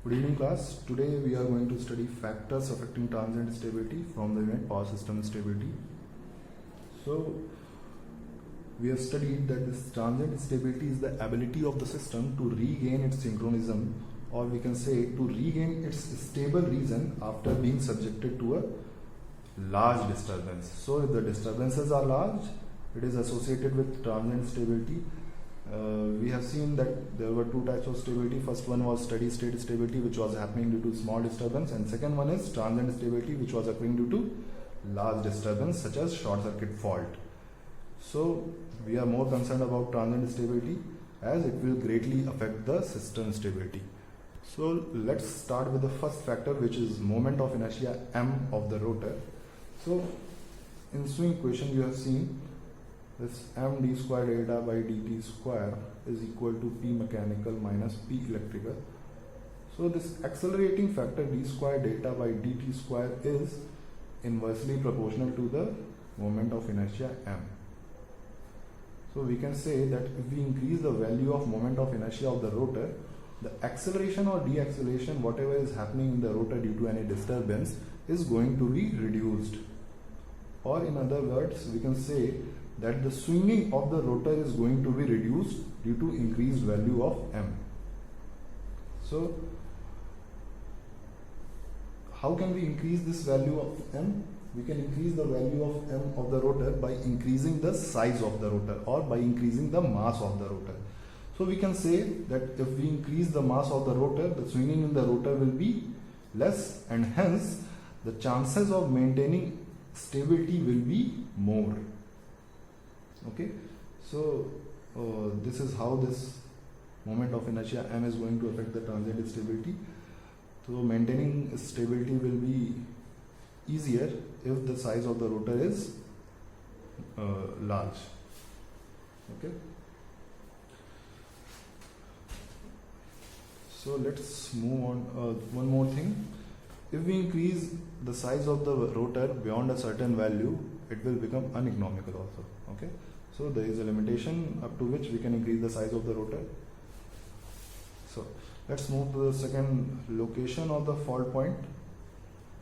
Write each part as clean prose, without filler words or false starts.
Good evening class. Today we are going to study factors affecting transient stability from the unit power system stability. So we have studied that this transient stability is the ability of the system to regain its synchronism, or we can say to regain its stable region after being subjected to a large disturbance. So if the disturbances are large, it is associated with transient stability. We have seen that there were two types of stability. First one was steady state stability, which was happening due to small disturbance, and second one is transient stability, which was occurring due to large disturbance such as short circuit fault. So we are more concerned about transient stability as it will greatly affect the system stability. So let's start with the first factor, which is moment of inertia m of the rotor. So in swing equation you have seen this m d square delta by dt square is equal to p mechanical minus p electrical. So this accelerating factor d square delta by dt square is inversely proportional to the moment of inertia m. So we can say that if we increase the value of moment of inertia of the rotor, the acceleration or deceleration, whatever is happening in the rotor due to any disturbance, is going to be reduced. Or in other words, we can say that the swinging of the rotor is going to be reduced due to increased value of m. So how can we increase this value of m? We can increase the value of m of the rotor by increasing the size of the rotor or by increasing the mass of the rotor. So we can say that if we increase the mass of the rotor, the swinging in the rotor will be less, and hence the chances of maintaining stability will be more. Okay, so this is how this moment of inertia m is going to affect the transient stability. So maintaining stability will be easier if the size of the rotor is large. Okay, so let's move on. One more thing, if we increase the size of the rotor beyond a certain value, it will become uneconomical also. Okay, so there is a limitation up to which we can increase the size of the rotor. So let's move to the second, location of the fault point.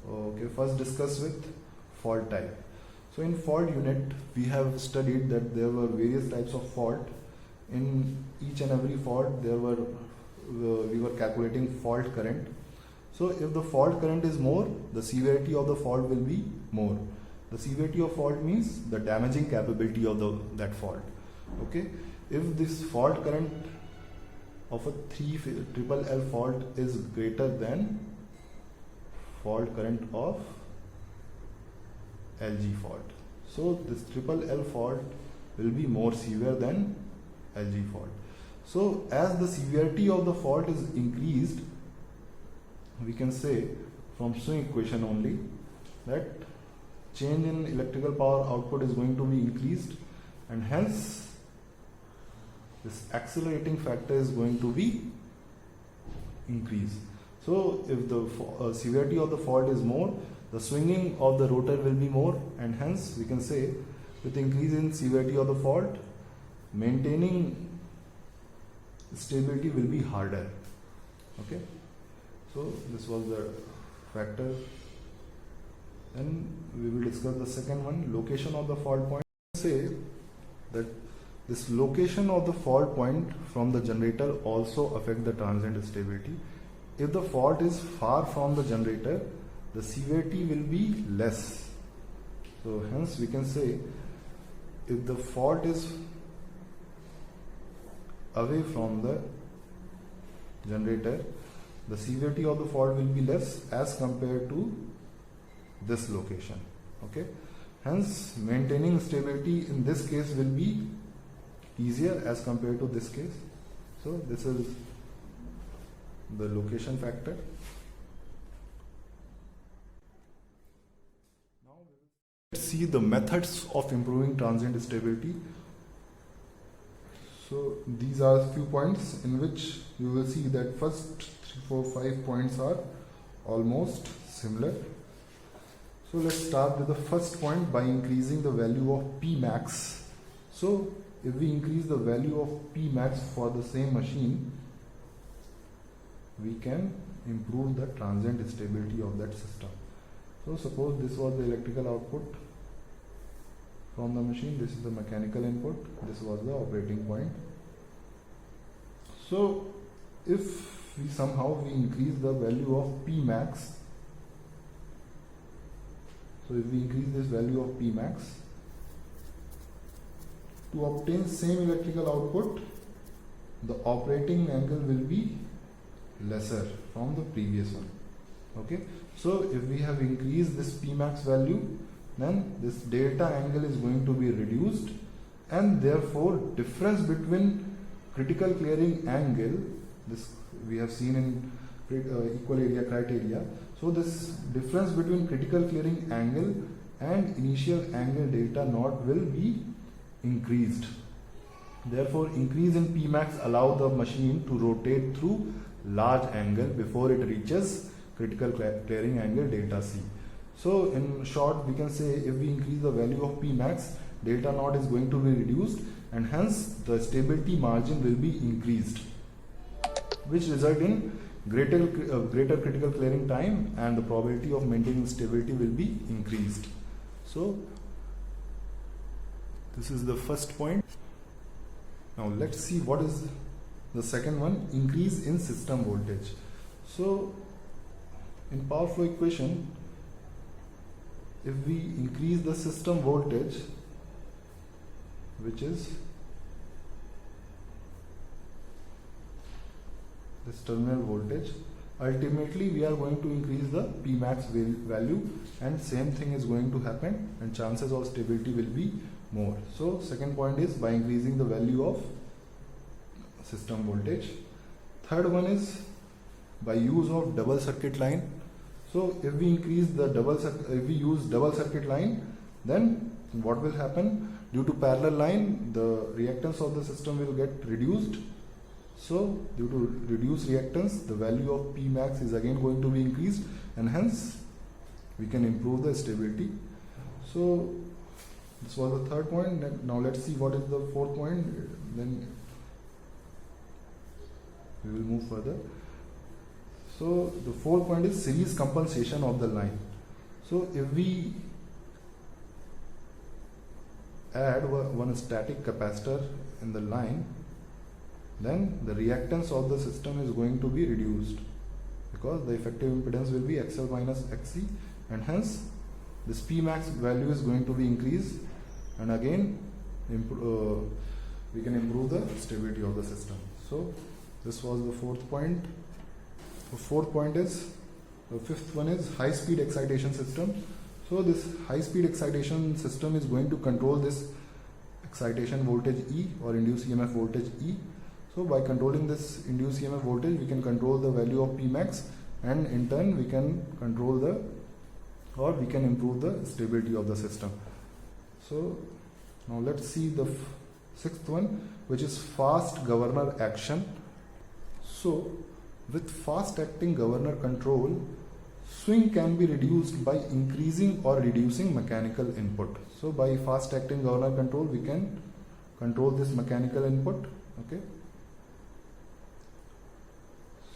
Okay, first discuss with fault type. So in fault unit we have studied that there were various types of fault. In each and every fault we were calculating fault current. So if the fault current is more, the severity of the fault will be more. The severity of fault means the damaging capability of that fault. Okay, if this fault current of a 3LL fault is greater than fault current of LG fault, so this LLL fault will be more severe than LG fault. So as the severity of the fault is increased, we can say from swing equation only that change in electrical power output is going to be increased, and hence this accelerating factor is going to be increased. So if the severity of the fault is more, the swinging of the rotor will be more, and hence we can say with increase in severity of the fault, maintaining stability will be harder. Okay, so this was the factor. Then we will discuss the second one, location of the fault point. Say that this location of the fault point from the generator also affect the transient stability. If the fault is far from the generator, the severity will be less. So hence we can say if the fault is away from the generator, the severity of the fault will be less as compared to this location. Okay, hence maintaining stability in this case will be easier as compared to this case. So this is the location factor. Now let's see the methods of improving transient stability. So these are a few points in which you will see that first 3, 4, 5 points are almost similar. So let's start with the first point by increasing the value of P max. So if we increase the value of P max for the same machine, we can improve the transient stability of that system. So suppose this was the electrical output from the machine, this is the mechanical input, this was the operating point. So if we somehow increase the value of P max, so if we increase this value of P max to obtain same electrical output, the operating angle will be lesser from the previous one. Okay, so if we have increased this P max value, then this delta angle is going to be reduced, and therefore difference between critical clearing angle, this we have seen in equal area criteria. So this difference between critical clearing angle and initial angle delta naught will be increased. Therefore, increase in P max allow the machine to rotate through large angle before it reaches critical clearing angle delta C. So in short, we can say if we increase the value of P max, delta naught is going to be reduced, and hence the stability margin will be increased, which result in greater critical clearing time, and the probability of maintaining stability will be increased. So this is the first point. Now let's see what is the second one, increase in system voltage. So in power flow equation, if we increase the system voltage, which is this terminal voltage, ultimately we are going to increase the P max value, and same thing is going to happen, and chances of stability will be more. So second point is by increasing the value of system voltage. Third one is by use of double circuit line. So if we increase the if we use double circuit line, then what will happen? Due to parallel line, the reactance of the system will get reduced. So due to reduced reactance, the value of P max is again going to be increased, and hence we can improve the stability. So this was the third point. Now let's see what is the fourth point, then we will move further. So the fourth point is series compensation of the line. So if we add one static capacitor in the line, then the reactance of the system is going to be reduced, because the effective impedance will be XL minus XC, and hence this P max value is going to be increased, and again we can improve the stability of the system. So this was the fourth point. The fourth point is, the fifth one is high speed excitation system. So this high speed excitation system is going to control this excitation voltage E, or induced EMF voltage E. So by controlling this induced EMF voltage, we can control the value of P max, and in turn we can control we can improve the stability of the system. So now let's see the sixth one, which is fast governor action. So with fast acting governor control, swing can be reduced by increasing or reducing mechanical input. So by fast acting governor control, we can control this mechanical input. Okay.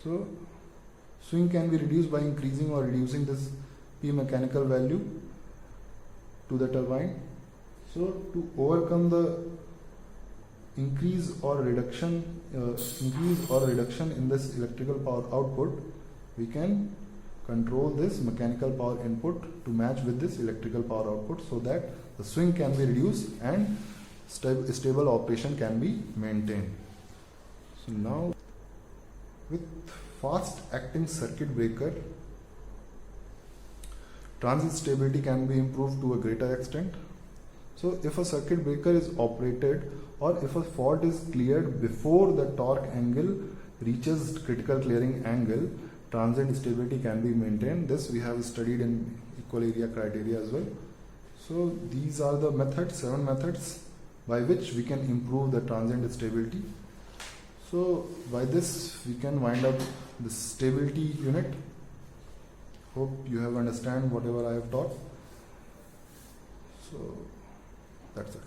So swing can be reduced by increasing or reducing this P mechanical value to the turbine. So to overcome the increase or reduction in this electrical power output, we can control this mechanical power input to match with this electrical power output, so that the swing can be reduced and stable operation can be maintained. So now, with fast acting circuit breaker, transient stability can be improved to a greater extent. So if a circuit breaker is operated, or if a fault is cleared before the torque angle reaches critical clearing angle, transient stability can be maintained. This we have studied in equal area criteria as well. So these are the methods, 7 methods by which we can improve the transient stability. So by this we can wind up the stability unit. Hope you have understand whatever I have taught. So that's it.